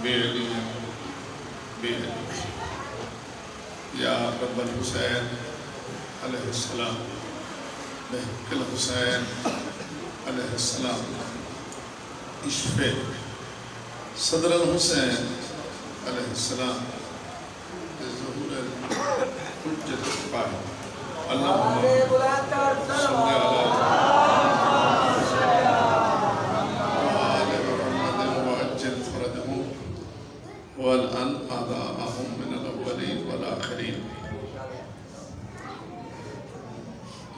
بعلي يا رب الحسين عليه السلام بحق الحسين عليه السلام اشفع صدر الحسين عليه السلام بظهور الحجة القائمة اللهم صل على وآل محمد وعجل فرجهم والأن أعداءهم من الأولين والآخرين.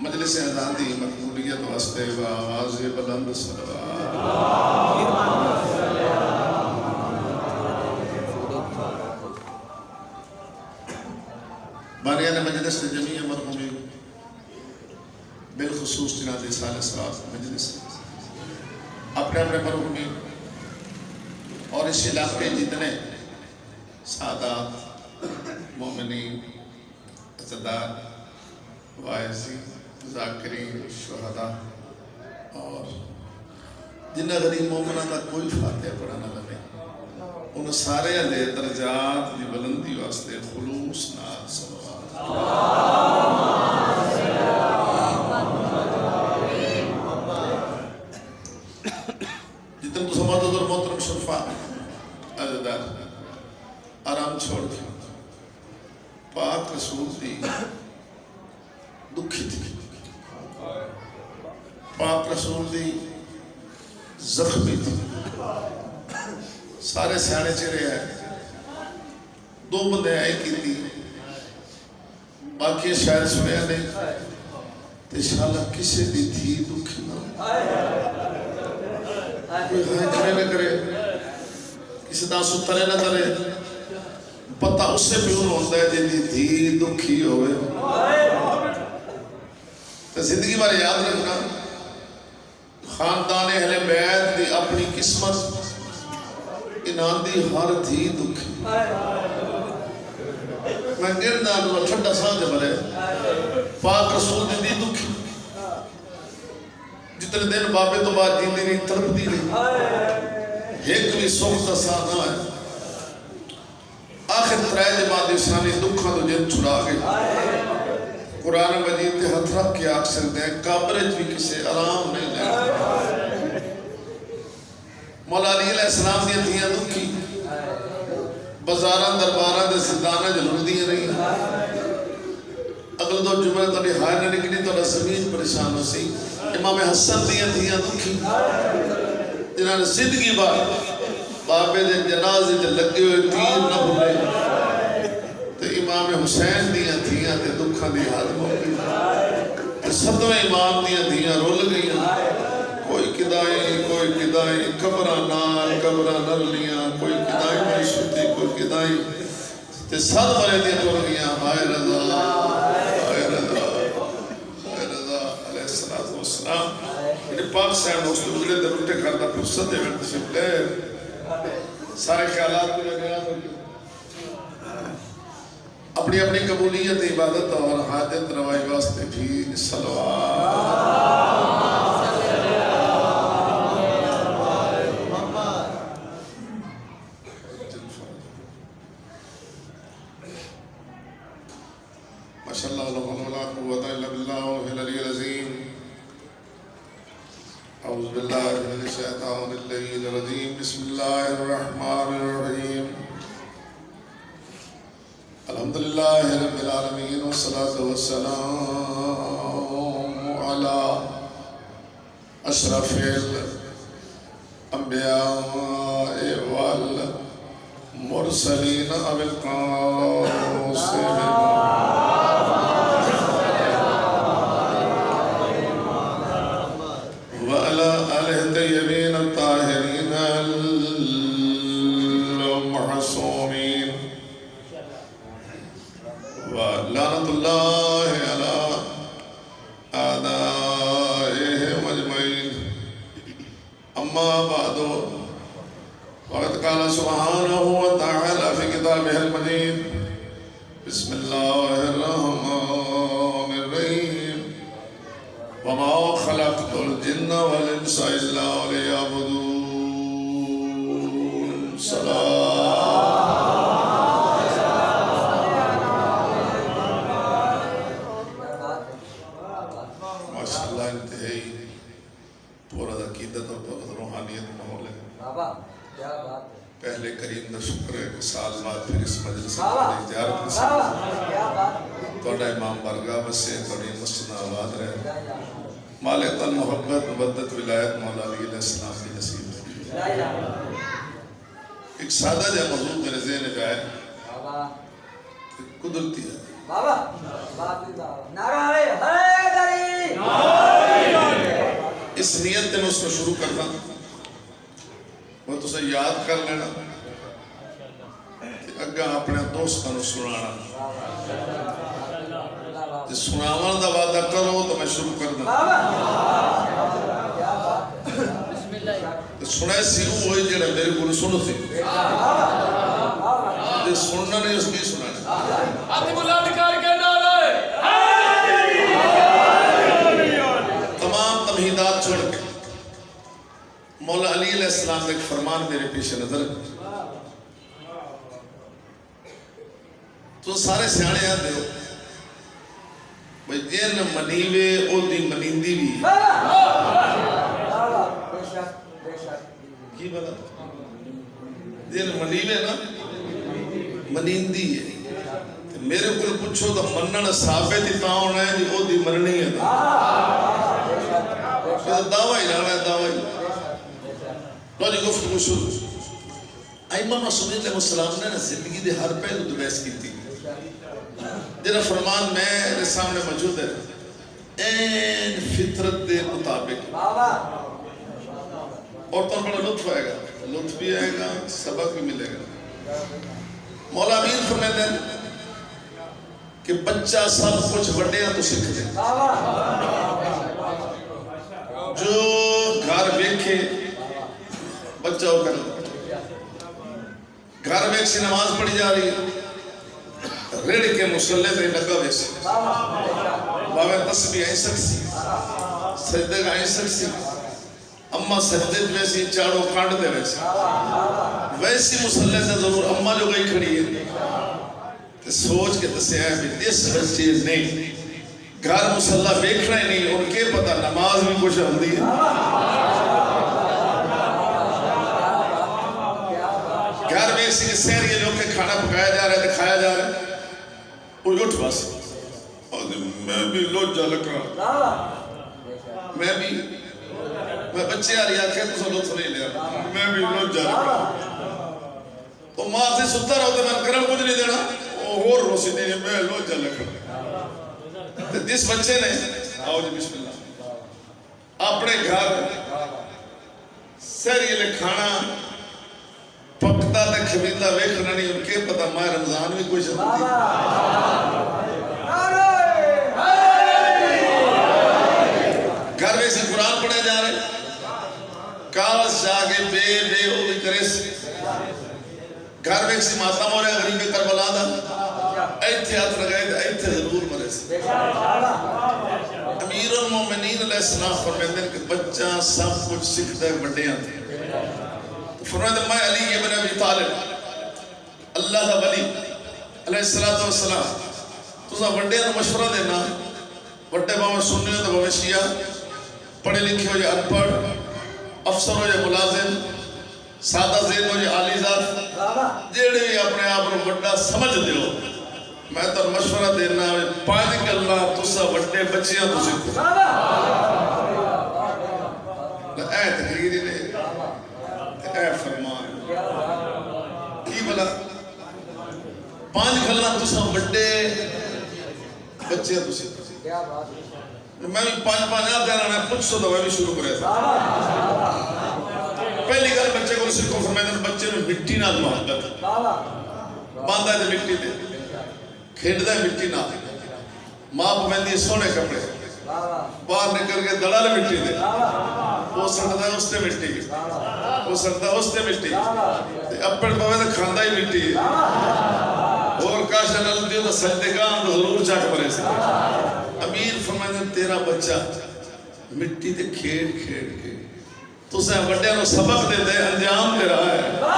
مجلس اعدادی مقبولیت واسطے بآواز بلند صلوات. بانیان مجلس جمیع مرحومین بالخصوص جناب ثالث راز مجلس اپنے اپنے مرحومین اور اس علاقے جتنے سادات مومنین عزدار واعظین ذاکرین شہداء اور جنہ غریب مومنہ کا کوئی فاتحہ پڑھانا لگے ان سارے دے درجات دی بلندی واسطے خلوص نال صلوات. جتن تو سماعت اور محترم شرفا عزدار آرام چھوڑ کے پاک رسول دی دکھی تھی پاک رسول دی زخمی تھی سارے سیانے چہرے آئے دو بندے آئے کی تھی باقی شاید سنیا نہیں تے شاءاللہ کسے دی تھی دکھی نہ کوئی غائب کرے نہ کرے کسی دا سترے نہ کرے پتہ اس سے بھی انہوں ہوتا ہے جی دی تھی دکھی ہوئے تو زندگی بارے یاد رکھنا خاندان اہل بیت دی اپنی قسمت انہاں دی ہر تھی دکھی میں گرنا دو ٹھنڈا سانجھ بھرے پاک رسول دی دکھی جتنے دن بابے تو بات جیندی نہیں تڑپ دی نہیں ایک بھی سوکھ سانا ہے آخر ترائے جماعت اسلامی دکھا تو جن چھڑا گئے قرآن مجید تے ہتھ رکھ کے آکھ سکتے ہیں قبرج بھی کسے آرام نہیں لے مولا علی علیہ السلام دیا تھیاں دکھی بزاران درباران دے زندانہ جلور دیا نہیں اگل دو جمعہ تو نہائے نہ نکلی تو زمین پریشان ہو سی امام حسن دیا تھیاں دکھی جنہاں نے زندگی بار بابے دے جنازے دے لگے ہوئے تیر نہ بھولے تو امام حسین دیا تھیاں تے دکھا دی حد موقعی صدویں امام دیا تھیاں رول گئی کوئی کدائیں کبرہ نرلیاں کوئی کدائیں معیشتی کوئی کدائیں تے صد مرے دیا تو رگیاں ہائے رضا علیہ السلام میرے پاک سین دوستو گلے در اٹھے کرتا فرصت دے میں تشریف لے سارے خیالات کو لگیا اپنی اپنی قبولیت عبادت اور حاجت روائی واسطے بھی صلوات. ماشاءاللہ ولا قوة الا بالله العلی العظیم. اعوذ باللہ من الشیطان الرجیم. بسم اللہ الرحمن الرحیم. الحمدللہ رب العالمین والصلاة والسلام علی اشرف الانبیاء والمرسلین ابی القاسم وعلى آله الطيبين الطاهرين المعصومين ولعنة الله على أعدائهم أجمعين. أما بعد وقد قال سبحانه وتعالى في كتابه المجيد بسم الله الرحمن الرحيم. وما خلقت الجن والإنس إلا ليعبدون. صلاة بابا کیا بات ہے پہلے کریم دا شکر ہے کہ سال بعد پھر اس مجلس بابا میں زیارت بابا نصیب کیا بات ہے توڑا امام برگاہ بسے توڑی مسجد آباد رہے مالک محبت مبدت ولایت مولا علیہ السلام کی نصیب ہے ایک سادہ جا موضوع میرے ذہن میں آئے بابا قدرتی ہے بابا نعرہ حیدری اس نیت میں اس کو شروع کرنا وہ تو سے یاد کر لینا کہ اگا اپنے دوستوں نے سنانا جس سناوان دا وعدہ کرو تو میں شروع کر دوں سنائے سی ہوئی جڑا میرے کو سنو سی جس سننا نہیں اس کی سنانا ہاتھ بلند کر کے نعرہ تمام تمہیدات چھوڑ کے مولا علی علیہ السلام ایک فرمان میرے پیش نظر تو سارے سیانے آتے ہو بھئی جن منیوے او دی منیندی بھی کی بلا جن منیوے نا منیندی ہے میرے کو پوچھو تو منن ثابت ہی تاؤں ہے جو او دی مننی ہے دعوی لانا ہے دعوی لو جی گفتگو شروع امام معصومین علیہ السلام نے زندگی دے ہر پہلو تو بحث کی تھی جنہا فرمان میرے سامنے موجود ہے این فطرت دے مطابق اور تو بڑا لطف آئے گا لطف بھی آئے گا سبق بھی ملے گا مولا امیر فرماتے ہیں کہ بچہ سب کچھ وڈیاں تو سکھ دے جو گھر بیکھے بچہ ہو کر گھر بیک سے نماز پڑھی جا رہی ہے ریڑ کے مسلح تے لگا ویسے باوے تسبیح آئی سکسی سجدے کا آئی سکسی اممہ سجدے ویسی چاڑوں کانڈ دے ویسی مسلح سے ضرور اممہ جو گئی کھڑی ہے سوچ کے تسے آئے بھی اس بچے نہیں گھر مسلح بیکھنا ہی نہیں ان کے پتہ نماز بھی کچھ ہوندی ہے گھر میں اسی کے سیر یہ لوگ کے کھانا پکایا جا رہا ہے دکھایا جا رہا ہے وہ اٹھ بس میں بھی لوٹ جا لگ رہا میں بچے آ رہی آکھیں تو سب لوگ نہیں لیا میں بھی لوٹ جا لگ رہا تو ماں سے ستا رہا ہوتا میں کرم کچھ نہیں دینا اور روسی نہیں میں لوٹ جا لگ رہا جس بچے نے آؤ جی بسم اللہ اپنے گھر سیر یہ لے کھانا پکتا تک خبیندہ ویکھنا نہیں ان کے پتہ ماہ رمضان میں کوئی شکل تھی گھر میں سے قرآن پڑھے جا رہے کاغذ جاگے بے او بھی کرے سے گھر میں سے ماتم ہو رہے غریب کربلا دا ایتھے ہاتھ لگائے دا ایتھے ضرور مرے سے امیر المومنین علیہ السلام فرمیدن کہ بچہ سب کچھ سکھتا ہے بڑے آتے فرمائے میں علی ابن ابی طالب اللہ دا ولی علیہ السلام تو سا وڈے نے مشورہ دینا وڈے باوے سننے تو باوے شیعہ پڑھے لکھے ہو یا انپڑھ افسر ہو یا ملازم سادہ ذہن ہو یا عالی ذات جیڑے بھی اپنے آپ کو وڈا سمجھ دیو میں تو مشورہ دینا پانی کہ اللہ تو سا وڈے بچیاں تو سکھو اے تقریری نے اے فرمان کی بلا پانچ گھلنا تو سا وڈے بچیاں تو سکھو میں بھی پانچ آدھ دینا میں پوچھ سو دوائی بھی شروع کرے تھا پہلی گھر بچے کو سکھو فرمائے بچے میں مٹی نہ محبت باندھا ہے مٹی دے کھیڑ دا مٹی نہ ماں پہندی سونے کپڑے باہر نکل کے دڑال مٹی دے وہ سکتا ہے اس نے مٹی وہ سکتا ہے اس نے مٹی اپڑ پہنے تو کھاندہ ہی مٹی اور کاشا نل دیو تو سجدگان تو ضرور چاک پرے سے امیر فرمائے تیرا بچہ مٹی دے کھیڑ کھیڑ کے تو سے وڈے نو سبق دے دے انجام دے رہا ہے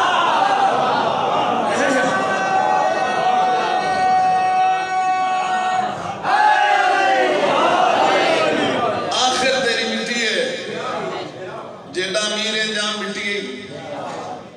آخر تیری مٹی ہے جیڑا امیر انجام مٹی ہے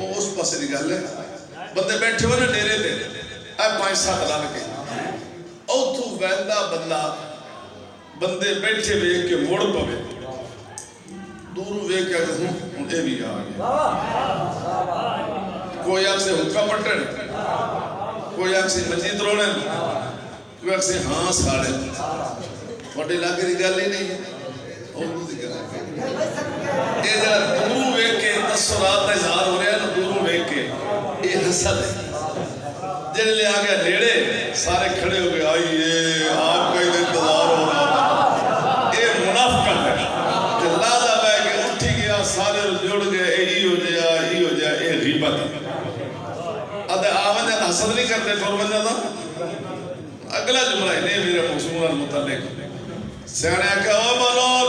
ਉਹ ਉਸ ਪਾਸੇ ਦੀ ਗੱਲ ਹੈ। ਬੰਦੇ ਬੈਠੇ ਹੋਏ ਨੇ ਡੇਰੇ ਤੇ ਆ 5-7 ਲਾ ਕੇ ਉਥੋਂ ਵੈਂਦਾ ਬੰਦਾ ਬੰਦੇ ਬੈਠੇ ਵੇਖ ਕੇ ਮੋੜ ਪਵੇ ਦੂਰੋਂ ਵੇਖ ਕੇ ਹੁਣ ਇਹ ਵੀ ਆ ਗਿਆ। ਕੋਈ ਆਖੇ ਹੁੱਕਾ ਪੱਟਣ ਕੋਈ ਆਖੇ ਮਜੀਦ ਰੋਣ ਕੋਈ ਆਖੇ ਹਾਂ ਸਾੜੇ ਤੁਹਾਡੇ ਇਲਾਕੇ ਦੀ ਗੱਲ ਹੀ ਨਹੀਂ ਹੈ ਉਹ ਦੀ ਗੱਲ ਹੈ। ਇਹ ਜਰਾ ਦੂਰੋਂ ਵੇਖ ਕੇ ਤਸਵੀਰਾਂ ਦਾ ਇਜ਼ਹਾਰ ਹੋ ਰਿਹਾ ਨਾ ਦੂਰੋਂ ਵੇਖ ਕੇ ਇਹ ਹਸਦ ਹੈ। ਜਿਹੜੇ ਲੈ ਆ ਗਿਆ ਨੇੜੇ ਸਾਰੇ ਖੜੇ ਹੋ ਗਏ ਆਈਏ ਆਪਕਾ ਇੰਤਜ਼ਾਰ ਹੋ ਰਹਾ ਇਹ ਮੁਨਾਫਿਕ ਹੈ। ਜਲਾਦਾ ਬੈ ਕੇ ਉੱਠ ਗਿਆ ਸਾਰੇ ਜੁੜ ਗਏ ਇਹੀ ਹੋ ਜਾ ਇਹ ਗੀਬਤ ਹੈ। ਅਦ ਆਵਨ ਦਾ ਹਸਦ ਨਹੀਂ ਕਰਦੇ ਤੁਰ ਬੰਦਾ ਦਾ ਅਗਲਾ ਜੁਮਲਾ ਹੈ ਮੇਰੇ ਮੌਸੂਮ ਨਾਲ ਮੁਤਅਲਕ ਸਿਆਣੇ ਆਖਿਆ ਓ ਬਹਲੋਲ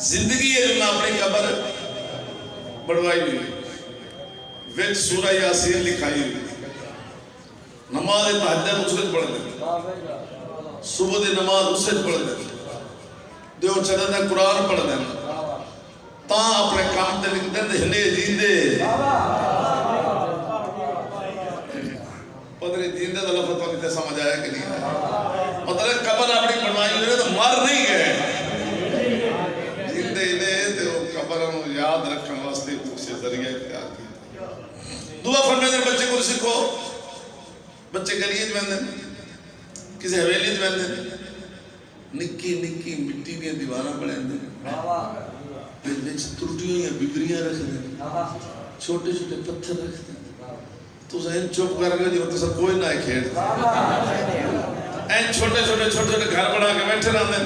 زندگی ہے جو اپنی قبر بڑھوائی ہوئی وچ سورہ یاسین لکھائی ہوئی نماز تہجد اس وچ پڑھ دے صبح دی نماز اس وچ پڑھ دے دیو چڑھن دا قرآن پڑھ دے تا اپنے کام تے لکھ دے ہنے جیندے پتہ نہیں جیندے دا لفظ تو نہیں سمجھ آیا کہ نہیں مطلب قبر اپنی بنوائی ہوئی تو مر نہیں گئے جیندے انہیں تے وہ قبر یاد رکھنے واسطے اسے ذریعہ اختیار کیا دعا فرمائے بچے کو سکھو بچے گلیت بندن کسی حویلیت بندن نکی نکی مٹی دیا دیوارہ بڑھیں دن بیچ ترٹیوں یا بگریاں رکھ دیں چھوٹے چھوٹے پتھر رکھ دیں تو ذہن چوپ کر گئے جو تو سب کوئی نہ کھیڑ این چھوٹے چھوٹے گھر بڑھا کے بیٹھے رہا دیں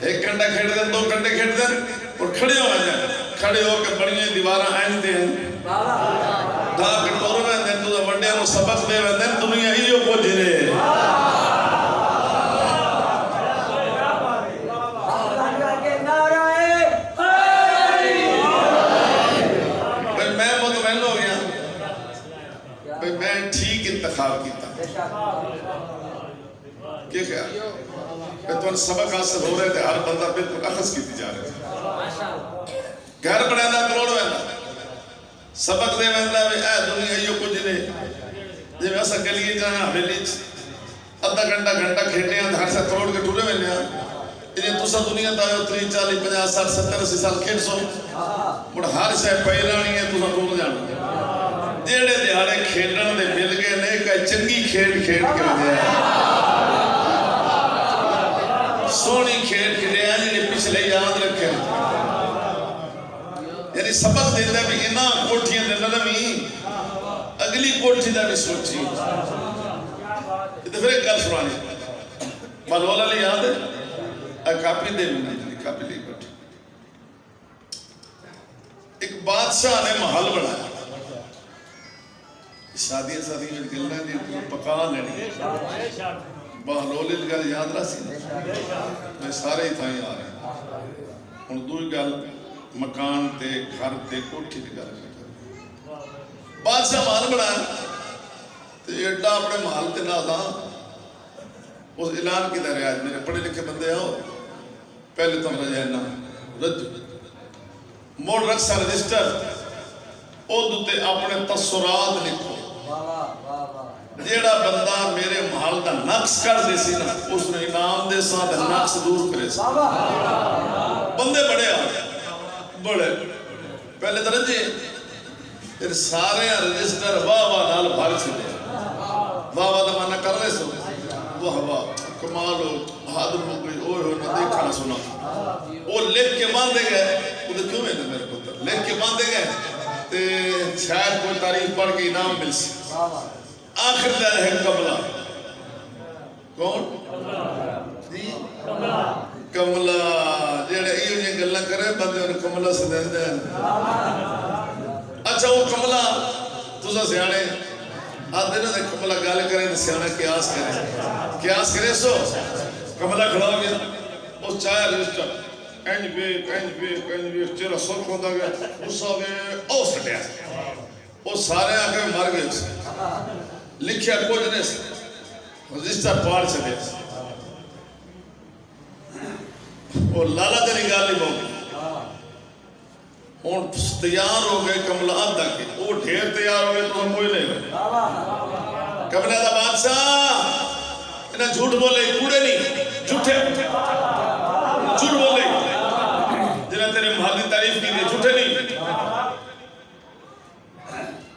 ایک گھنٹہ کھیڑ دیں 2 گھنٹے کھیڑ دیں اور کھڑے ہو جائیں کھڑے ہو کے بڑیاں دیوارہ آئیں دیں دھا کے ٹورو میں دیں تو وڈیاں نو سبق دے دیں دنیا ہی جو کو جرے میں ٹھیک انتخاب کیتا کیا خیال میں تو سبق حاصل ہو رہے تھے ہر بندہ بالکل اخذ کی جا رہے تھے گھر بنانا کروڑ وینا سبق دے وینا اے دنیا یہ کچھ نہیں جب ایسا گلیے جانا حویلی ادھا گھنٹہ کھیڑنے ہیں ہر سے کروڑ کے ٹورے وینے ہیں انہیں تُسا دنیا دا 30 40 50 60 70 80 سال کھیڑ سو مڑ ہر سے پہلانی ہے تُسا ٹور جانا جیڑے دیہارے کھیلن دے مل گئے نے کہ چنگی کھیل کھیل کے دیا سونی کھیل کے دیا جنہیں پچھلے یاد رکھے یعنی سبق دیتا بھی انہاں کوٹھیاں دے نلمی اگلی کوٹھی دا بھی سوچی یہ تو پھر ایک گل سنانی مالولا لی یاد ہے کاپی دے بھی نہیں کاپی لی کوٹھی ایک بادشاہ نے محل بنایا شادیاں میں گلنا نہیں پکا لینی بہلولی گل یاد رہا سی میں سارے ہی تھائیں آ رہے ہیں ہوں دوئی گل مکان تے گھر تے کوٹھی دی گل بادشاہ محل بنایا تے ایڈا اپنے محل تے نہ تھا اس اعلان کی دے آج میرے پڑھے لکھے بندے آؤ پہلے تم رجائنا رج موڑ رکھ سا رجسٹر او دوتے اپنے تصورات لکھو جیڑا بندہ میرے محل دا نقص کر دے سی نا اس نے انعام دے ساتھ نقص دور کرے سی بندے بڑے بڑے پہلے درجے پھر سارے رجسٹر واہ نال بھر چھلے واہ دا معنی کر رہے سو واہ کمال ہو بہادر ہو گئی اوہ ہو نہ دیکھا نہ سنا وہ لکھ کے باندھے گئے وہ تو کیوں ہے میرے پتر لکھ کے باندھے گئے تے شاید کوئی تاریخ پڑھ کے انعام مل سی آخر دن ہے کملا کون؟ جی کملا جیڑے ایو جی گلنا کرے بندے انہیں کملا سے دین دین اچھا وہ کملا تُسا سیانے آدھے نا دے کملا گالے کریں سیانے قیاس کرے سو کملا کھڑا ہو گیا اس چاہے رجسٹر اینج بے چیرہ سر کھوندا گیا غصہ گئے او سٹیا وہ سارے آگے مر گئے لکھیا کچھ نہیں رجسٹر پاڑ چلے وہ لالا جنی گالی بہت ہون تیار ہو گئے کملا آدھا کے وہ ڈھیر تیار ہو گئے تو ہم کوئی نہیں ہوئے کملا دا بادشاہ انہیں جھوٹ بولے کوڑے نہیں جھوٹے جھوٹ بولے جنہیں تیرے محلی تعریف کی دے جھوٹے نہیں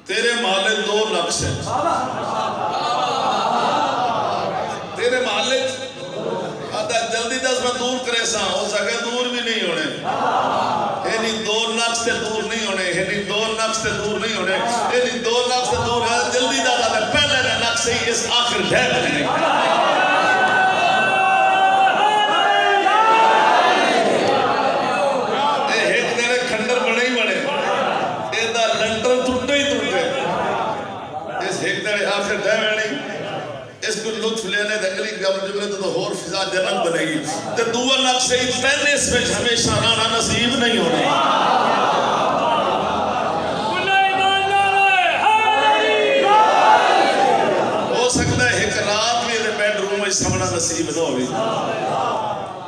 تیرے محلے 2 نقش ہیں تیرے محلے آدھا جلدی 10 میں دور کرے ساں ہو سکے دور بھی نہیں ہونے اینی 2 نقش سے دور نہیں ہونے اینی 2 نقش سے دور نہیں ہونے اینی 2 نقش سے دور ہے جلدی دادا نے پہلے نے نقش سے اس آخر ڈھیر نہیں ایک دینے کھنڈر بڑے ہی بڑے ایدہ لنٹر ٹوٹے ہی ٹوٹے اس ایک دینے آخر ڈھیر نہیں اس کو لطف لینے دے اگلی جملے تو اور فضا جنت بنے گی تے دعا نقص سے تین اس میں ہمیشہ رانا نصیب نہیں ہونا ہو سکتا ہے ایک رات بھی بیڈ روم میں سامنا نصیب نہ ہوئی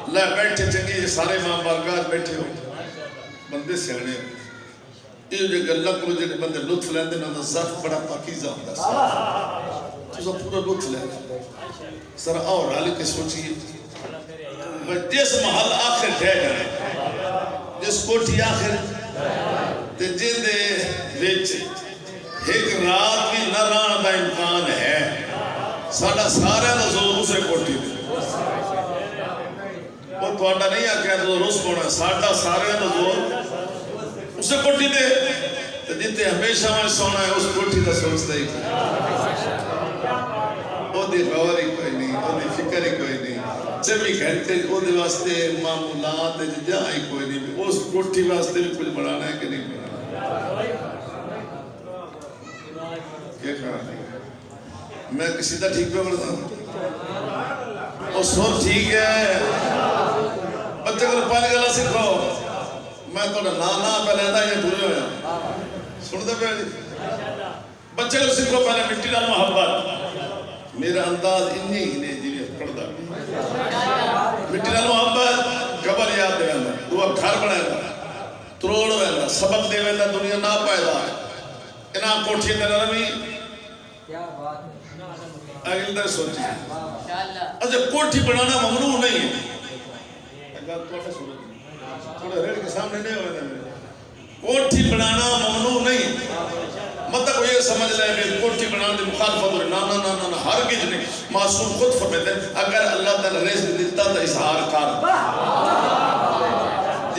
لے بیٹھے چنگی سارے ماں بارگاہ بیٹھے ہو بندے سیانے یہ جو گلہ کو جو بندے لطف لیندے نا ظرف بڑا پاکیزہ ہوتا ہے تو سب پورا لطف لیندے سر اور حالی کے سوچیے جس محل آخر ٹھہ جائے جس کوٹھی آخر تے جن دے ویچ ایک رات بھی نہ رہنا دا امکان ہے ساڑھا سارے نظور اسے کوٹھی دے اور تو آٹھا نہیں آکے تو روز پونا ساڑھا سارے نظور اسے کوٹھی دے تو جنتے ہمیشہ میں سونا ہے اس کوٹھی دا سوچتا ہی او دی غور ہی کوئی نہیں او دی فکر ہی کوئی نہیں چوبی گھنٹے او دی واسطے معمولات جہاں ہی کوئی نہیں اس کوٹھی واسطے بھی کچھ بڑھانا ہے کہ نہیں بڑھانا کیا کہا میں کسی دا ٹھیک پہ بڑھتا ہوں اور سور ٹھیک ہے بچے کو پانی گلا سکھو میں تو نانا پہ لیتا یہ بھولے ہویا سن دے پہ بچے کو سکھو پہلے مٹی نال محبت میرا انداز انی ہی نہیں جی پڑھتا مٹی نال محبت قبر یاد دے ویندا دعا گھر بنائے دا تروڑ ویندا سبق دے ویندا دنیا نہ پیدا ہے انہاں کوٹھی تے نرمی کیا بات ہے اگل در سوچی اچھا کوٹھی بنانا ممنوع نہیں ہے اگر کوٹھی سورت تھوڑا ریڈ کے سامنے نہیں ہوئے میرے کوٹھی بنانا ممنوع نہیں مطلب وہ یہ سمجھ لے کہ کوٹھی بنانا دی مخالفت ہوئی نا نا نا نا ہرگز نہیں معصوم خود فرماتے ہیں اگر اللہ تعالی رزق دیتا تو اظہار کر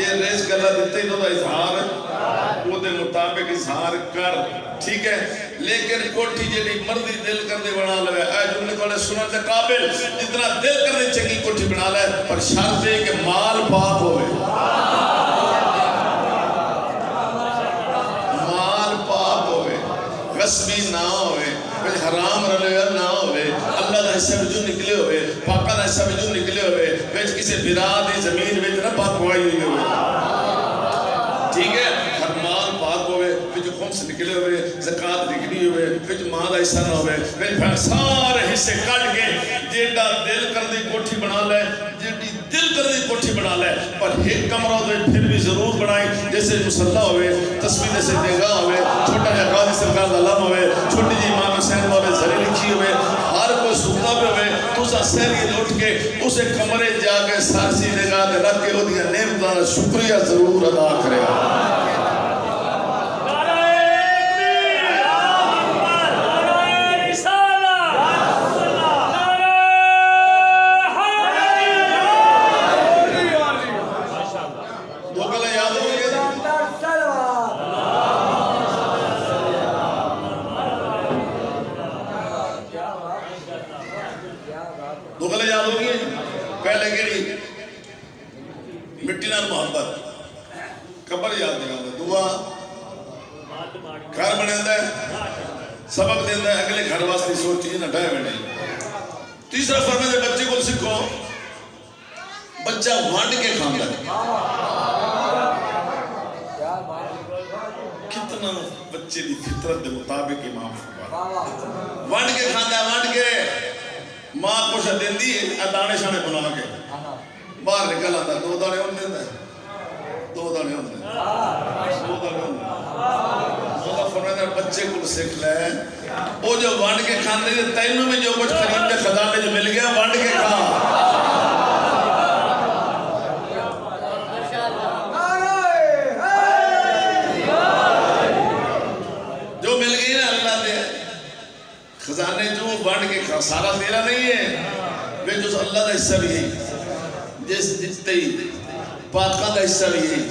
یہ رزق اللہ دیتا ہی تو اظہار وہ دے مطابق اظہار کر ٹھیک ہے لیکن کوٹھی جیڑی مردی دل کر دے بنا لے اے جملے تھوڑے سنن دے قابل جتنا دل کر دے چنگی کوٹھی بنا لے پر شرط ہے کہ مال پاک ہوئے مال پاک ہوئے غصبی نہ ہوئے کچھ حرام رلے نہ ہوئے اللہ دا حصہ بھی جو نکلے ہوئے پاکہ دا حصہ بھی جو نکلے ہوئے کچھ کسی برادی زمین میں اتنا پاک ہوائی ہوئے ٹھیک ہے ہر مال پاک ہوئے کچھ خمس نکلے ہوئے زکاة نکلی ہوئے کچھ مال ایسا نہ ہوئے پھر سارے حصے کٹ کے جیڑا دل کر دی کوٹھی بنا لے جیڑی دل کر دی کوٹھی بنا لے پر ایک کمرہ ہوئے پھر بھی ضرور بنائیں جیسے مسلح ہوئے تصویر سے نگاہ ہوئے چھوٹا جا قاضی سرکار دا لم ہوئے چھوٹی جی امام حسین والے زری لکھی ہوئے ہر کوئی سکتا پہ ہوئے تو سا سہری لوٹ کے اسے کمرے جا کے سارسی نگاہ دے رکھ کے وہ دیا نعمتاں شکریہ ضرور ادا کرے دو گلے یاد ہوگی پہلے گیڑی مٹی نال محبت قبر یاد دیا دعا گھر بنے ہے سبق دیندہ ہے اگلے گھر واسطے سوچی نہ ڈھائے میں نہیں تیسرا فرمائے دے بچے کو سکھو بچہ وانڈ کے کھاندہ ہے کتنا بچے دی فطرت دے مطابق امام فرمائے وانڈ کے کھاندہ ہے وانڈ کے ماں کچھ دین دی دانے شانے بنا کے باہر نکل آتا دو دانے ہوں دیندہ ہے دو دانے ہوں دیندہ ہے دو دانے ہوں دیندہ ہے اللہ فرمائے بچے کو سکھ لے وہ جو وانڈ کے کھاندے دے تینوں میں جو کچھ قریب دے خزانے جو مل گیا وانڈ کے کھا جو مل گئی نا اللہ دے خزانے جو بانڈ کے سارا تیرا نہیں ہے وہ جو اللہ دا حصہ بھی ہے جس جتتے ہی پاکہ دا حصہ بھی ہے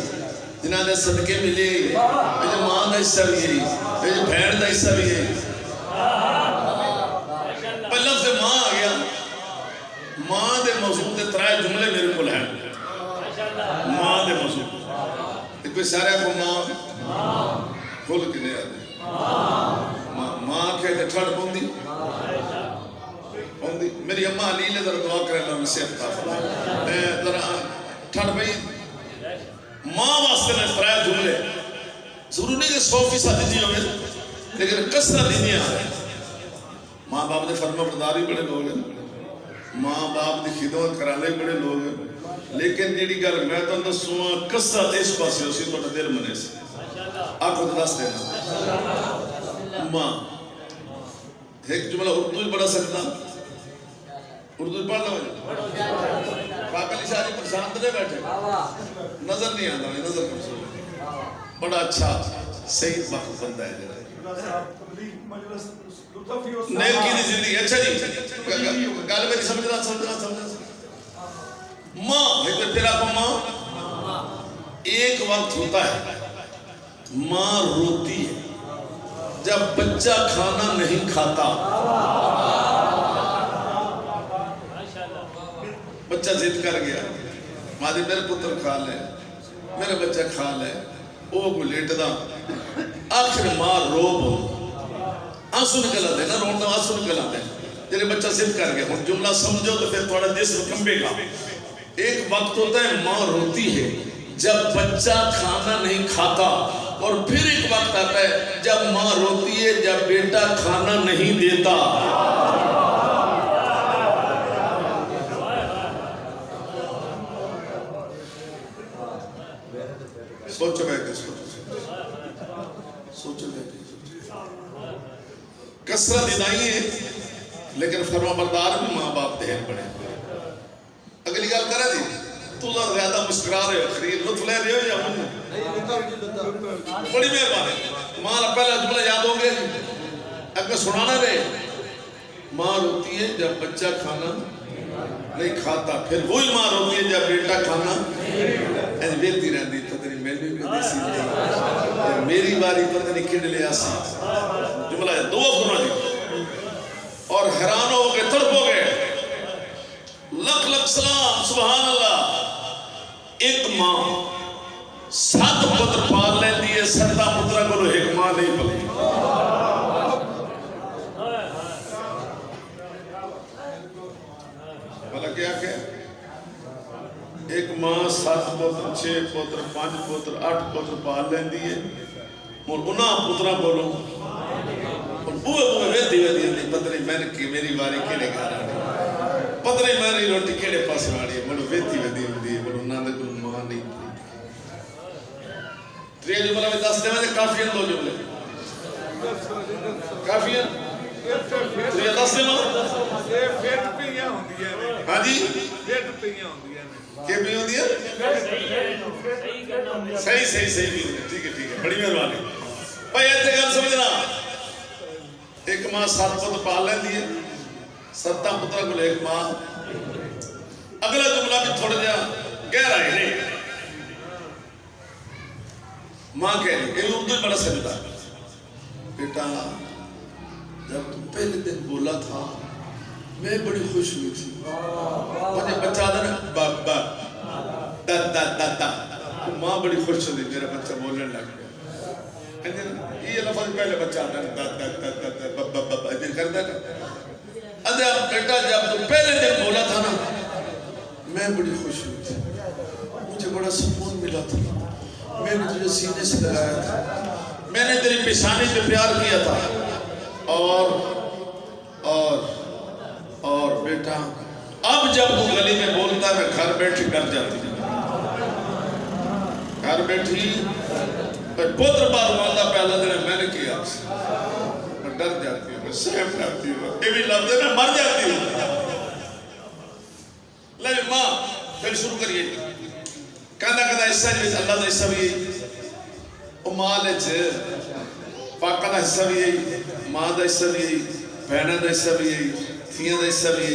جنہاں دے صدقے ملے وہ جو ماں دا حصہ بھی ہے وہ جو بھیڑ دا حصہ بھی ہے پر لفظ ماں آ گیا ماں دے موضوع دے ترائے جملے میرے کو لائیں ماں دے موضوع ایک کوئی سارے کو ماں کھول کے نہیں آتے ماں کہتے ٹھڑ پوندی میری اماں علی نے ذرا دعا کرے اللہ نصیحت کا ذرا ٹھڑ بھئی ماں واسطے نے ترائے جملے ضرور نہیں کہ 100% جی ہوئے لیکن کسرت دینی آ رہے ماں باپ نے فرما برداری بڑے لوگ ہیں ماں باپ نے خدمت کرانے بڑے لوگ ہیں لیکن جیڑی گل میں تو دسوں کسرت اس پاسے اسی تو دل منے سے آپ کو دس دینا ماں ایک جملہ اردو ہی پڑھا سکتا اردو ہی پڑھ لو پاک علی شاہ جی پرشانت نے بیٹھے نظر نہیں آتا نظر کمزور بڑا اچھا صحیح وقت بندہ ہے نیل کی دی زندگی اچھا جی گل میری سمجھنا ماں ایک تیرا کو ماں ایک وقت ہوتا ہے ماں روتی ہے جب بچہ کھانا نہیں کھاتا بچہ ضد کر گیا مادی میرے پتر کھا لے میرے بچہ کھا لے وہ کو لیٹ دا آخر ماں رو آنسو نکل آتے نا رونا آنسو نکل آتے تیرے بچہ ضد کر گیا اور جملہ سمجھو تو پھر تھوڑا جسم کمبے گا ایک وقت ہوتا ہے ماں روتی ہے جب بچہ کھانا نہیں کھاتا اور پھر ایک وقت آتا ہے جب ماں روتی ہے جب بیٹا کھانا نہیں دیتا سوچو بیٹھے سوچو بیٹھے کسرت ادائی ہے لیکن فرما بردار بھی ماں باپ دہن پڑے اگلی گال کرا دی تو زیادہ مسکرا رہے ہو خرید لطف لے رہے ہو یا من بڑی مہربانی ماں پہلا جملہ یاد ہو گیا اگر سنانا رہے ماں روتی ہے جب بچہ کھانا نہیں کھاتا پھر وہی ماں روتی ہے جب بیٹا کھانا ایسے بیتی رہتی پتہ نہیں میں بھی دیسی نہیں میری باری پتہ نہیں کھڑ لیا سی جملہ ہے دعا سنا جی اور حیران ہو گئے تڑپ ہو گئے لکھ لکھ سلام سبحان اللہ ایک ماں 7 پتر پال لیندی ہے 7 پترہ کو ایک ماں نہیں پلتی بھلا کیا کہ ایک ماں 7 پتر 6 پتر 5 پتر 8 پتر پال لیندی ہے اور انہاں پترہ بولو اور بوئے ویدی پتہ نہیں میں نے کی میری باری کے لئے گھر آنے پتہ نہیں میری روٹی کیڑے پاس آڑی ہے بڑو ویدی ہوتی ہے بڑو ناندے کو ماں نہیں تریہ جملہ میں 10 دے میں کافی ہیں 2 جملے کافی ہیں تریہ 10 دے میں فیٹ پیاں ہوندی ہے ہاں جی فیٹ پیاں ہوندی ہے کیا بھی ہوندی ہے صحیح ٹھیک ہے بڑی مہربانی بھائی ایسے گل سمجھنا ایک ماں 7 پتر پال لیندی ہے 7 پترہ کو ایک ماں اگلا جملہ بھی تھوڑا جا گہرا ہے نہیں ماں کہہ رہی کہ اردو بڑا سمجھتا بیٹا جب تم پہلے دن بولا تھا میں بڑی خوش ہوئی تھی مجھے بچہ آدھا نا بابا دا ماں بڑی خوش ہوئی میرا بچہ بولنے لگ گیا یہ لفظ پہلے بچہ آدھا دا بابا ادھر کر دا ادھر بیٹا جب تم پہلے دن بولا تھا نا میں بڑی خوش ہوئی تھی مجھے بڑا سکون ملا تھا میں نے تجھے سینے سے لگایا تھا میں نے تیری پیشانی پہ پیار کیا تھا اور بیٹا اب جب تو گلی میں بولتا ہے میں گھر بیٹھی ڈر جاتی گھر بیٹھی پتر بار والدہ پہلا دن میں نے کیا میں ڈر جاتی ہوں میں سہم جاتی ہوں یہ بھی لفظ ہے میں مر جاتی ہوں لیکن ماں پھر شروع کریے کہنا حصہ جی اللہ دا حصہ بھی او مال پاکہ دا حصہ بھی ماں دا حصہ بھی بہنہ دا حصہ بھی تھیاں دا حصہ بھی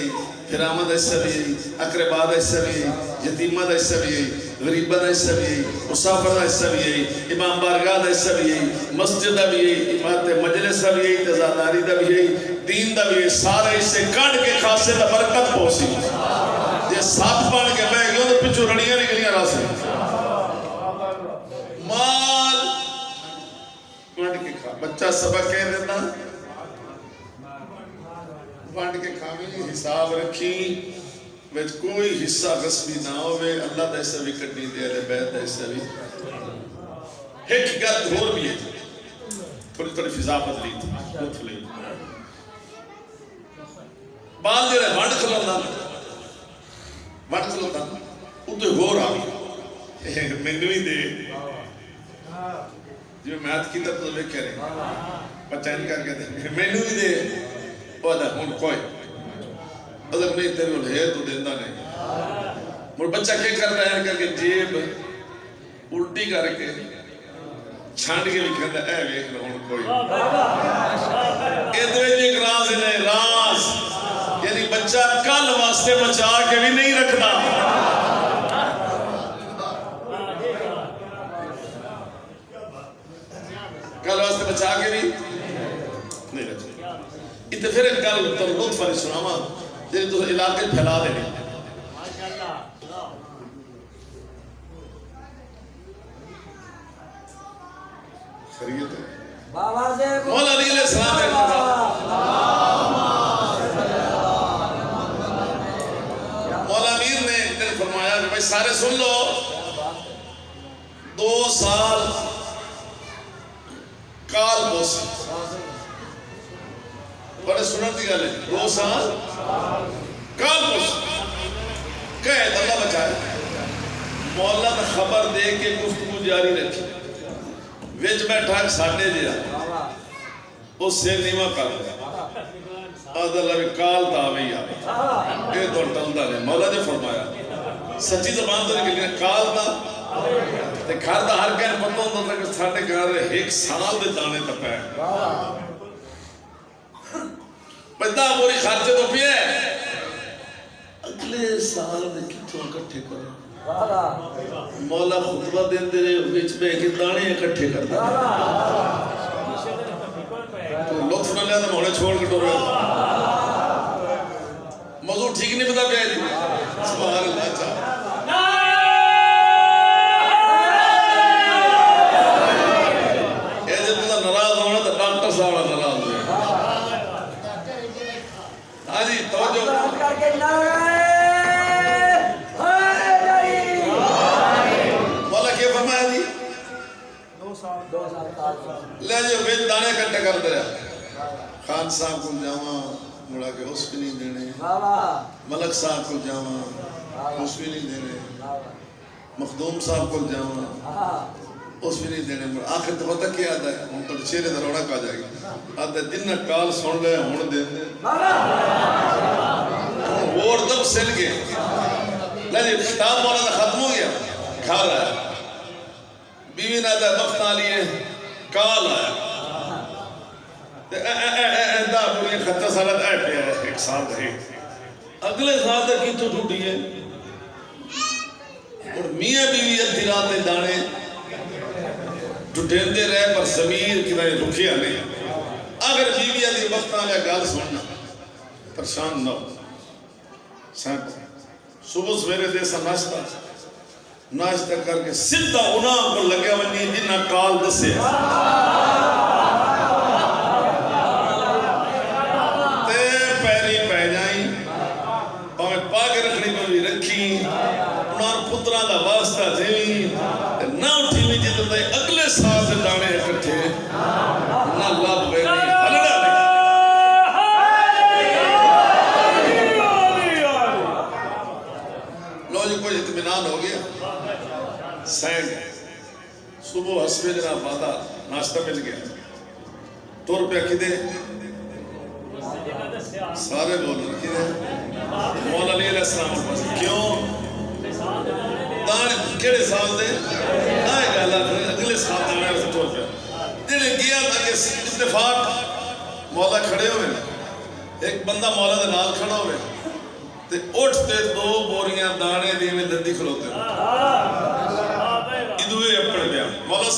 حرامہ دا حصہ بھی اقربا دا حصہ بھی یتیمہ دا حصہ بھی غریبہ دا حصہ بھی مسافر دا حصہ بھی امام بارگاہ دا حصہ بھی مسجد دا بھی امامت مجلس دا بھی تزاداری دا بھی دین دا بھی سارے اسے کڑ کے خاصے دا برکت پہنچی یہ ساتھ پان کے بہ گئے تو پچھو رڑیاں نکلیاں راسے مال کڑ کے کھا بچہ سبق کہہ دیتا بانٹ کے کھاویں حساب رکھی وچ کوئی حصہ غصبی نہ ہوئے اللہ دا حصہ بھی کٹنی دے اہل بیت دا حصہ بھی ایک گل ہور بھی ہے تھوڑی تھوڑی فضا بدلی تھی مختلف بال جڑا ونڈ کھلوندا اتنے ہور آ گیا مینوں ہی دے جو میتھ کی تو ویکھے رہے بچہ ان کر کے دے مینوں ہی دے وہ دا ہن کوئی اگر نہیں تیرے کو ہے تو دیندہ نہیں مر بچہ کیا کر رہا ہے کر کے جیب الٹی کر کے چھانڈ کے بھی کہتا ہے ویکھ لو ہن کوئی ادھر ایک راز ہے راز یعنی بچہ کل واسطے بچا کے بھی نہیں رکھنا کل واسطے بچا کے بھی نہیں رکھنا اتنے پھر ایک گل تو لطف والی سناواں جی تو علاقے پھیلا دینے خیریت ہے مولا علی علیہ السلام مولا امیر نے دل فرمایا کہ بھائی سارے سن لو 2 سال کال بوسی بڑے سنن دی گل ہے 2 سال کال بوسی قید اللہ بچائے مولا نے خبر دے کے گفتگو جاری رکھی وچ بیٹھا ساڈے جیا اس سے نیمہ کر دیا آدھا بھی کال تا آوئی آوئی یہ تو ٹلدہ نہیں مولا نے فرمایا سچی زبان تو نکلی کال تا تے گھر دا ہر کہن پتہ ہوتا تھا کہ ساڈے گھر 1 سال دے دانے تک ہے پتہ موری خرچے تو پیا ہے اگلے سال دے کتوں اکٹھے کریں مولا خطبہ دین دے وچ بے کے دانے اکٹھے کرتا تو لطف نہ لیا تو موڑے چھوڑ کے ٹور گیا موضوع ٹھیک نہیں پتا پیا جی سبحان اللہ چاہ یہ جب تُودا نراز ہونا تو ڈاکٹر صاحب نراز ہوئے ہاں جی توجہ مولا کیا فرمایا جی 2 سال لے جو بیچ دانے کٹے کر دیا خان صاحب کو جاواں مڑا کے اس بھی نہیں دینے ملک صاحب کو جاواں اس بھی نہیں دینے مخدوم صاحب کو جاواں اس بھی نہیں دینے آخر تو پتہ کیا آدھا ہے ان پر چہرے دروڑا کا جائے گا آدھا دن کال سن لے ہون دے دے اور دب سل گئے لے جی خطاب مولا دا ختم ہو گیا کھا رہا ہے بیوی نے آدھا وقت آ لیے کال آیا دا پوری خطہ سالت آئے پہ ہے 1 سال رہے اگلے سال تک کی تو ٹوٹی ہے اور میاں بیوی ادھی رات دانے ٹوٹین دے رہے پر ضمیر کی طرح رکھیا نہیں اگر بیوی ادھی وقت آلیا گال سننا پریشان نہ ہو صبح سویرے دے سا ناشتہ کر کے سدھا انہاں کو لگے ونی جنہ کال دسے تے پیری پہ جائیں پاویں پاک رکھنی کو بھی رکھی انہاں پترہ دا واسطہ تھے نہ اٹھی بھی جتنے دے اگلے سال دے دانے اکٹھے نہ لاب گئے نہیں ہلڑا نہیں لو جی کوئی اطمینان ہو گیا سینڈ صبح حسبے جناب آدھا ناشتہ مل گیا تور پہ کدے سارے بول رہے کدے مولا علی علیہ السلام کیوں دانے کیڑے سال دے آئے گا اللہ اگلے سال دانے سے تور پہ جنہیں گیا تھا کہ اتفاق مولا کھڑے ہوئے ایک بندہ مولا دے نال کھڑا ہوئے تے اٹھتے 2 بوریاں دانے دی میں دندی کھلوتے ادوے اپنے پیا مولا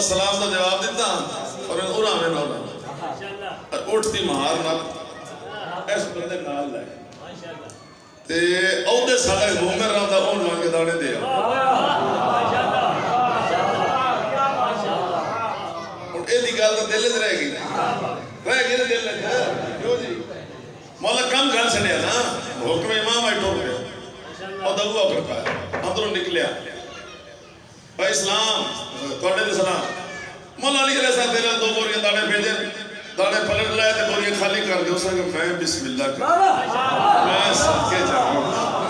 سلام دا جواب دیتا اور اُرا میں نہ اٹھتی مہار نہ ایس بندے نال لائے تے اودے ساڑھے گھومے رہا تھا اون مانگے دانے دیا اور اے دی گال دا دل رہ گئی نا دل کیوں مولا کم گھر چڑیا نا حکم امام آئی ٹور پہ اور دبوا پھر پایا اندروں نکلیا بھائی اسلام توڑے دے سلام مولا علی علیہ السلام تیرے دو بوریاں دانے بھیجے دانے پلٹ لائے تے بوریاں خالی کر دے اس نے کہا میں بسم اللہ کر میں صدقے جاؤں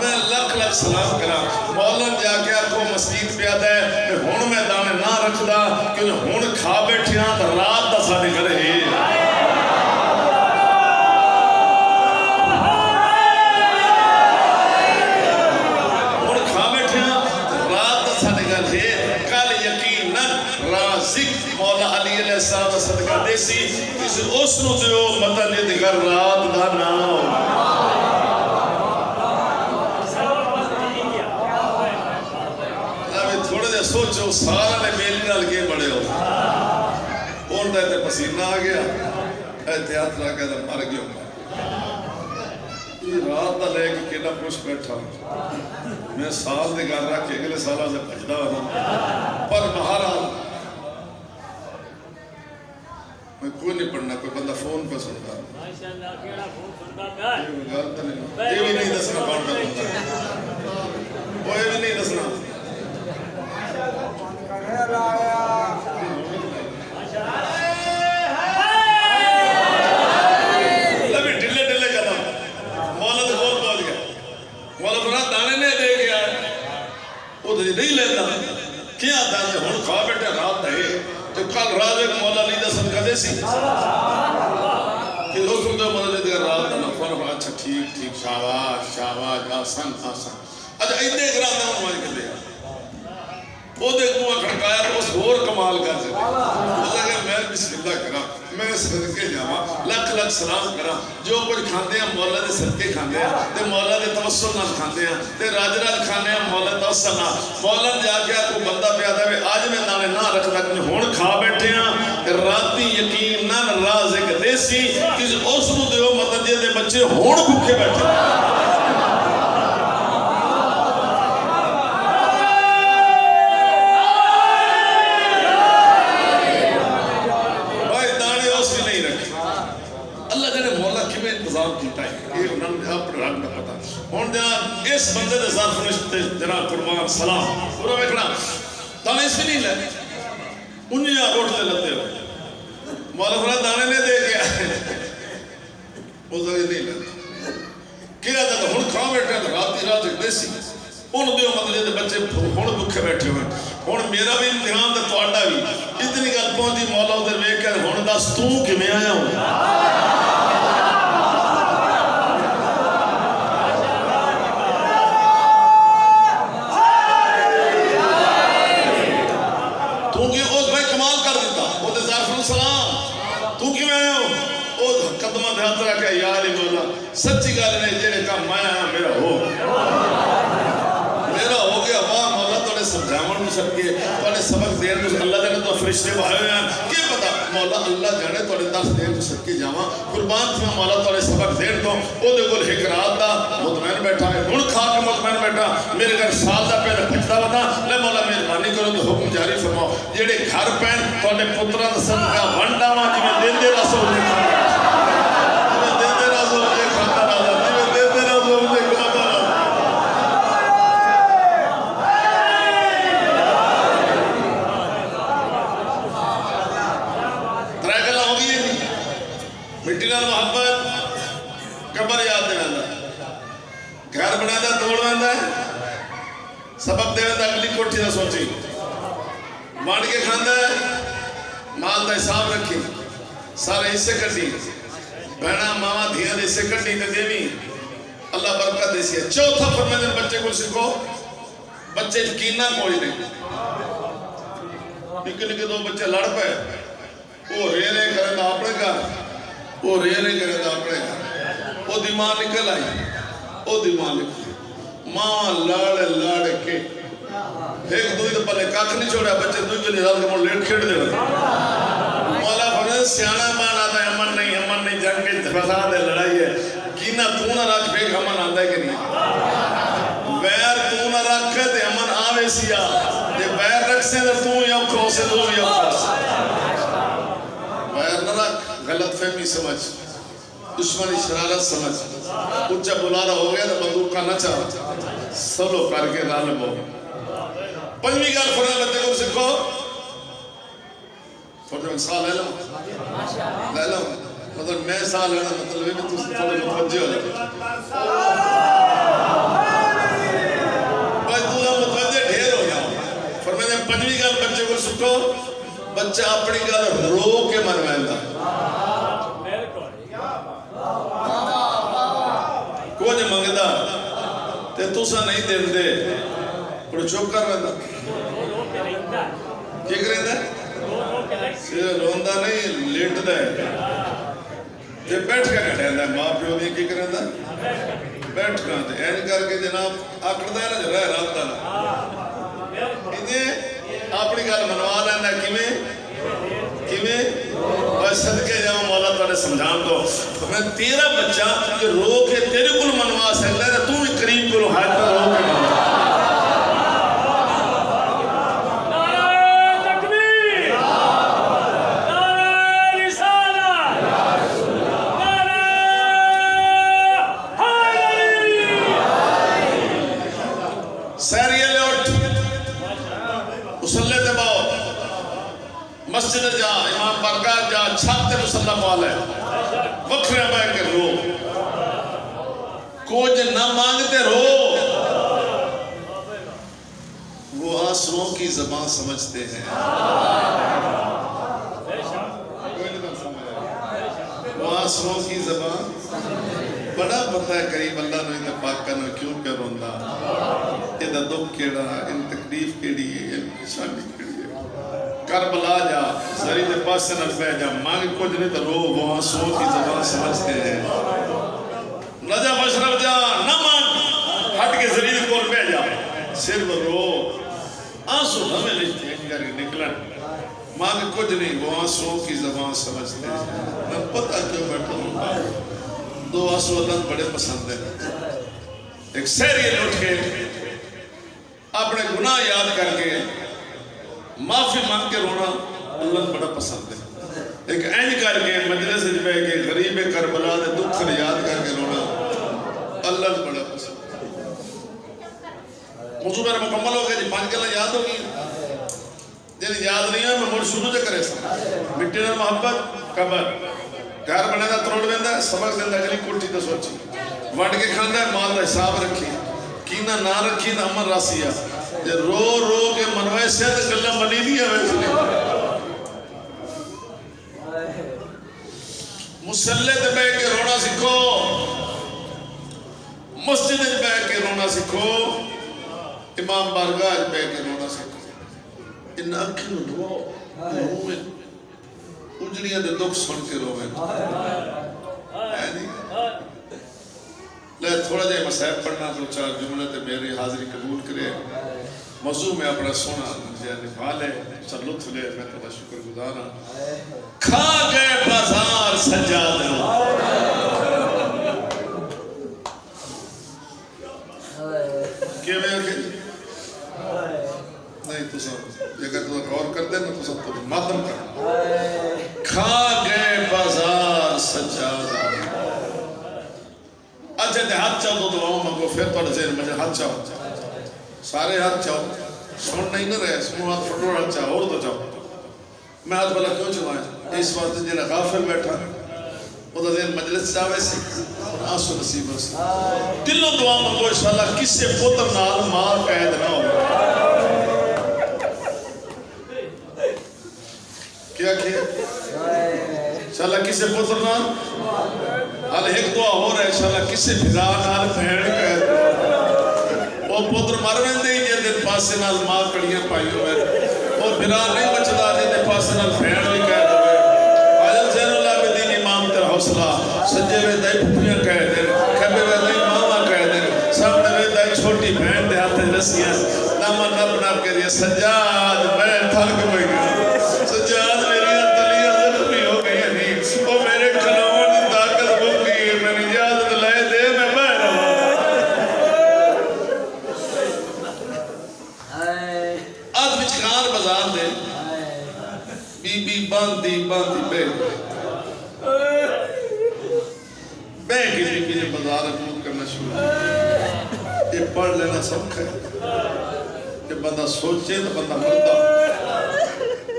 میں لکھ لکھ سلام کرا مولا جا کے آپ کو مسجد پہ آتا ہے کہ ہون میں دانے نہ رکھ دا کہ ہون کھا بیٹھیاں تو رات دا ساڑے کرے ہی مولا علی علیہ السلام صدقہ دیسی کسی اس نو دیو مطلب یہ دیگر رات دا نام ابھی تھوڑے دے سوچو سارا نے میلی نال کے بڑے ہو اور دے تے پسینہ آ گیا احتیاط رہا کہ مر گیا یہ رات دا لے کے کینا خوش بیٹھا میں سال دے گھر رکھ کے اگلے سالہ سے بجدا ہوں پر مہارا میں کوئی نہیں پڑھنا کوئی بندہ فون پہ سنتا یہ بھی نہیں دسنا کون پہ سنتا وہ یہ بھی نہیں دسنا لبی ڈلے ڈلے قدم مولا تو بہت پہنچ گیا مولا فرات دانے نے دے گیا وہ تو نہیں لیتا کیا دانے ہون کھا بیٹھے رات دے تو کل رات ایک مولا علی دا صدقہ دے سی کہ دوستوں دے مولا علی دا رات دا نفر اچھا ٹھیک ٹھیک شاباش شاباش آسان آسان اچھا ایدے گرام دے ہوں مجھے دے وہ دیکھ وہ کھڑکایا تو اس اور کمال کر سکتے وہ لگے میں بسم اللہ کرا میں صدقے جاما لکھ لکھ سلام کرا جو کچھ کھاندے ہیں مولا دے صدقے کھاندے ہیں تے مولا دے توسل نال کھاندے ہیں تے راج راج کھاندے ہیں مولا توسل نال مولا جا کے کو بندہ پہ آتا ہے آج میں دانے نہ رکھ لکھ ہون کھا بیٹھے ہیں راتی یقین نہ رازق دیسی کس اس نو دیو مطلب جے دے بچے ہون بھوکے بیٹھے ہیں اس بندے دے ذات فرشتے جناب قربان سلام پورا ویکھنا دانے اس بھی نہیں لے انجیاں روٹتے لگتے ہوئے مولا فرات دانے نے دے گیا وہ زگی نہیں لے کیا تھا تو ہن کھا بیٹھے ہیں راتی رات ایک دیسی ان دیو مطلب دے بچے ہن بکھے بیٹھے ہوئے ہن میرا بھی امتحان دے توڑا بھی اتنی گل پہنچی مولا ادھر ویکھ کے ہن دس تو کیویں آیا ہوں سچی گل نہیں جڑے کام میں آیا میرا ہو گیا واہ مولا توڑے سمجھاون سب کے توڑے سبق دین تو اللہ جانے تو فرشتے بھائے ہوئے ہیں کیا پتا مولا اللہ جانے توڑے درس دین تو سب کے جاواں قربان تھا مولا توڑے سبق دین تو او دے کول حکرات دا مطمئن بیٹھا ہے ہن کھا کے مطمئن بیٹھا میرے گھر سال دا پہلے بچتا ودا لے مولا مہربانی کرو تو حکم جاری فرماؤ جڑے گھر پین توڑے پتراں دا صدقہ ونڈاواں جویں دیندے رسول نے سبق دے دا اگلی کوٹھی دا سوچی بانڈ کے کھاندہ ہے مال دا حساب رکھی سارے حصے کٹی بہنا ماما دھیاں دے حصے کٹی تے دیوی اللہ برکت دے سی ہے چوتھا فرمائے دن بچے کو سکھو بچے یقینا کوئی نہیں نکے دو بچے لڑ پے وہ رے کرے دا اپنے گھر وہ رے کرے دا اپنے گھر وہ دماغ نکل آئی وہ دماغ نکل ماں لڑ کے ایک دوئی تو پلے کاکھ نہیں چھوڑا بچے دوئی کے نظام کے مول لیٹ کھیڑ دے رہا مولا فرمائے سیانا مان آتا ہے امن نہیں جنگ کے فساد ہے لڑائی ہے کینا تو نہ رکھ پھیک امن آتا ہے کہ نہیں بیر تو نہ رکھ تے امن آوے سیا جے بیر رکھ سے تو یا کھو سے دو یا کھو بیر نہ رکھ غلط فہمی سمجھ دشمنی شرارت سمجھ اچھا بلانا ہو گیا تو بندوق کا نہ چاہ سلو کر کے رال بو پنجویں گال فرمایا بندے کو سکھو تھوڑے میں سال لے لوں مطلب میں سال لینا مطلب ہے کہ تھوڑے متوجہ ہو جائے بھائی تو متوجہ ڈھیر ہو جاؤ فرمایا پنجویں گال بچے کو سکھو بچہ اپنی گال رو کے منوائندہ کچھ منگدا تے تسا نہیں دین دے پر چپ کر رہندا کی کریندا روندا نہیں لیٹدا ہے تے بیٹھ کے کٹیندا ماں پیو بھی کی کریندا بیٹھ کے تے این کر کے جناب آکڑدا ہے نا رہ رہندا نا انہیں اپنی گل منوا لیندا کیویں اور صدقے جاؤں مولا تھوڑے سمجھان دو میں تیرا بچہ یہ رو کے تیرے کل منوا سکتا ہے تو بھی کریم کو حج پر رو کے منوا نعرہ تکبیر نعرہ رسالت نعرہ حیدری سیریے لے اٹھ مسلح تے باؤ مسجد جا امام برکات جا چھت تے مسلح پال ہے وکھرے بے کے رو کچھ نہ مانگتے رو وہ آنسوؤں کی زبان سمجھتے ہیں وہ آنسوؤں کی زبان بڑا پتہ ہے قریب اللہ نے انہیں پاک کرنا کیوں کیا روندا یہ دا دکھ کیڑا ان تکلیف کیڑی ہے ان پریشانی کیڑی کربلا جا زری دے پاس سے نہ جا مانگ کچھ نہیں تو رو وہ آنسوؤں کی زبان سمجھتے ہیں نجا مشرف جا نہ مانگ ہٹ کے زری دے کول پہ جا صرف رو آنسو ہمیں لکھتے ہیں کر کے نکلن مانگ کچھ نہیں وہ آنسوؤں کی زبان سمجھتے ہیں میں پتہ کیوں بیٹھا ہوں دو آنسو اللہ بڑے پسند ہیں ایک سیری لوٹ کے اپنے گناہ یاد کر کے معافی مانگ کے رونا اللہ بڑا پسند ہے ایک اینج کر کے مجلس جبے کے غریب کربلا دے دکھ یاد کر کے رونا اللہ بڑا پسند ہے موضوع میرا مکمل ہو گیا جی 5 گلاں یاد ہوگی جن یاد نہیں ہے میں مڑ شروع سے کرے سا مٹی نال محبت قبر گھر بنے دا تروڑ ویندا سبق دیندا اگلی کوٹھی تے سوچی وڈ کے کھاندا ہے مال دا حساب رکھی کینا نہ رکھی تے امن راسیا جے رو رو کے منوائے سے تے گلاں بنی نہیں ہے مسلح تے بیٹھ کے رونا سیکھو مسجد میں بیٹھ کے رونا سیکھو امام بارگاہ میں بیٹھ کے رونا سیکھو ان اکھیں رو روے اجڑیاں دے دکھ سن کے روے لے تھوڑا جائے مسائب پڑھنا دو 4 جملے تے میری حاضری قبول کرے موضوع میں اپنا سونا نبھا لے سب لطف لے میں تو شکر گزار ہوں کھا گئے بازار سجاد کیا میں آگے نہیں تو سب اگر تو غور کر دے نا تو سب تو ماتم کر کھا گئے بازار سجاد اچھا تے ہاتھ چاہو تو دعاؤں مانگو پھر توڑے ذہن مجھے ہاتھ چاہو سارے ہاتھ چاہو سن نہیں نہ رہے سنو ہاتھ پھٹوڑ ہاتھ چاہو اور تو چاہو میں ہاتھ بلا کیوں چاہوں اس وقت جنہیں غافل بیٹھا وہ تو ذہن مجلس چاہوے سے آنسو نصیب سے دلوں دعا مانگو انشاءاللہ کس سے پوتر نال ماں قید نہ ہو کیا کیا انشاءاللہ کس سے پوتر نال حال ایک دعا ہو رہا ہے انشاءاللہ کس سے بھرا نال بھین قید وہ پوتر مروین دے جے دے پاسے نال ماں کڑیاں پائی ہوئے اور بھرا نہیں بچدا جے دے پاسے نال بھین بھی قید ہوئے حاجل زین اللہ بدین امام تر حوصلہ سجے وے دائی پھپیاں قید دے کھبے وے دائی ماما قید دے سامنے وے دائی چھوٹی بہن دے ہاتھ رسیاں ناما نب نب کے دیا سجاد میں تھک ہوئی گیا سجاد میری تلیاں زخمی ہو گئی نہیں وہ میرے کھلوں دی طاقت بھول گئی ہے میں نے اجازت لائے دے میں باہر آج بچکار بازار دے بی بی باندھی باندھی بے بہ کے بیوی نے بازار عبور کرنا شروع کیا. یہ پڑھ لینا سوکھا ہے کہ بندہ سوچے تو بندہ مرتا.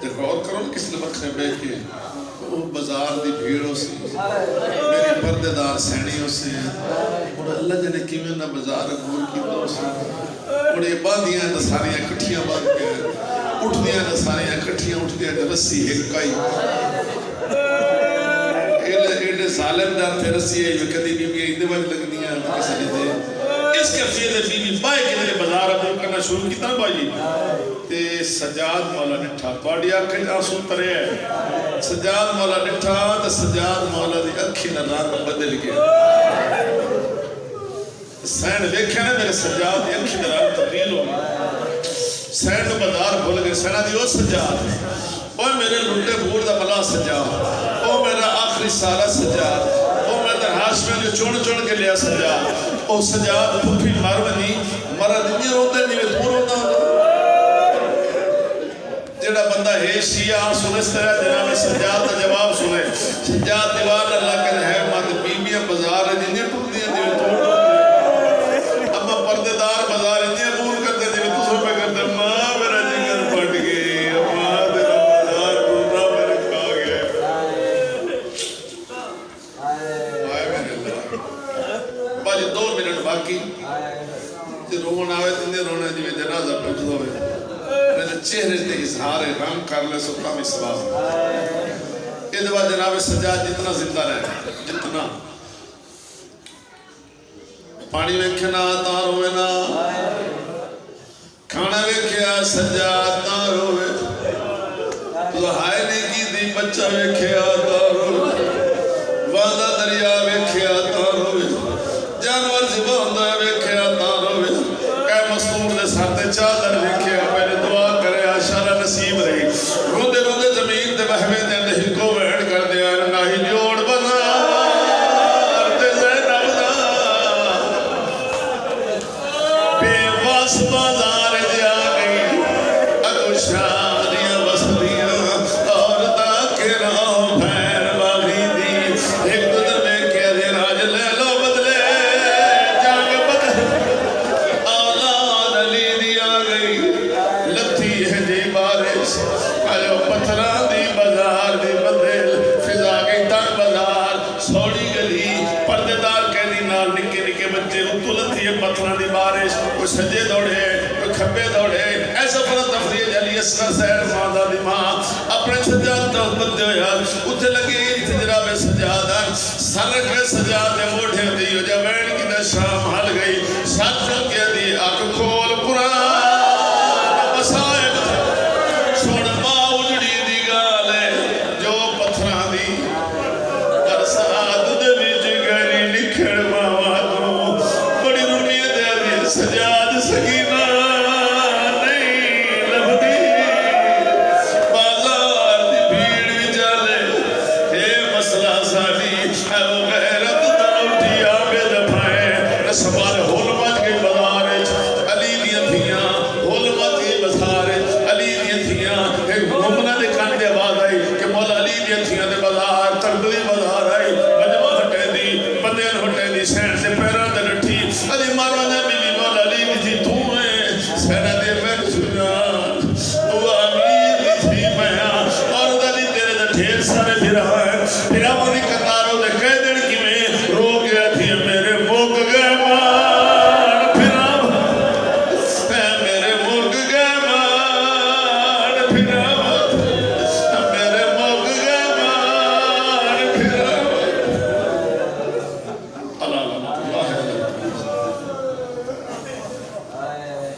دیکھو اور کرو کس نے مکھے بہ کے وہ بازار دی بھیڑوں سے میری پردے دار سینیوں سے اور اللہ جنے کیویں نہ بازار عبور کی تو سے اور یہ باندیاں نہ ساریاں کٹھیاں باندھ کے اٹھدیاں نہ ساریاں کٹھیاں اٹھدیاں نہ رسی ہکائی ایڈے ظالم دار تھے رسی ہے جو کدی بی بی ایدے وقت لگنیاں کسی نے دے اس کے فیدے بی بی بائی کے لئے بازار عبور کرنا شروع کی طرح بائی تے سجاد مولا نٹھا باڑی آنکھیں آنسو ترے ہے سجاد مولا نٹھا تے سجاد مولا دی اکھی نہ رات بدل گیا سین ویکھے نا میرے سجاد دی اکھی نہ رات تبدیل ہو گئی سین تو بازار بھول گئے سینہ دی او سجاد او میرے لٹے بھوڑ دا ملا سجاد او میرا آخری سارا سجاد او میں در ہاش میں جو چون کے لیا سجاد او سجاد پھوپی مارونی مرد نہیں روتے نہیں میں دور ہوتا جڑا بندہ ہے شیعہ سنے اس طرح جناب سجاد کا جواب سنے سجاد دیوار اللہ کے ہے مات بیبیاں بازار ہے جنہیں ٹوٹ دیا دیوے توڑ اما پردے دار بازار ہے جنہیں بور کرتے دیوے تو سو پہ کرتے ماں میرا جنگر پھٹ گئی ماں تیرا بازار ٹوٹا میرے کھا گیا آئے میرے اللہ باجی 2 منٹ باقی جو رون آوے تندے رونے جوے جنازہ پہنچ دوئے میرے چہرے تے اظہار رنگ کر لے سکتا میں سباب یہ دعا جناب سجاد جتنا زندہ رہے جتنا پانی ویکھنا تار ہوئے نا کھانا ویکھیا سجاد تار ہوئے لہائے نہیں کی دی بچہ ویکھیا تار ہوئے وعدہ دریا ویکھیا تار ہوئے جانور زباندہ ویکھیا تار ہوئے اے مستور دے ساتھے چادر ویکھیا پہلے دعا کرے آشارہ نصیب رہی روندے روندے زمین دے بہوے دے دہل کو ویڑ کر دیا ناہی جوڑ بنا ارتے زینب دا بے واس بازار جا گئی اگو شادیاں بسدیاں اور تاکہ راہ پھیر باغی دی ایک دن میں کہہ دے راج لے لو بدلے جاگ بدل اولاد علی دی آ گئی لتھی ہے جی بارش آجو پتھران دی بازار دی بدل فضا گئی تن بازار سوڑی گلی پردے دار کہنی نال نکے نکے بچے اتو لتھی ہے پتھران دی بارش کوئی سجے دوڑے کوئی کھبے دوڑے ایسا فرد تفریح علی اسرا سہر مادہ دی ماں اپنے سجاد تا بندے ہویا اتھے لگی اتھے جناب سجاد سر رکھے سجاد دے موڑھے دیو جا وین کی دا شام حل گئی ساتھ چل کے دی آنکھ کھول قرآن مسائب سوڑ ماں اجڑی دی گالے جو پتھران دی برسات دے بیچ گری نکھڑ ماں تو بڑی رونی دے دی سجاد سکینہ نہیں لبدی بازار دی بھیڑ بھی جالے اے مسئلہ ساڑی اے وہ غیرت دا اٹھی آگے دفائے سوال ہول مچ کے بازار علی دیاں تھیاں ہول مچ کے بازار علی دیاں تھیاں ایک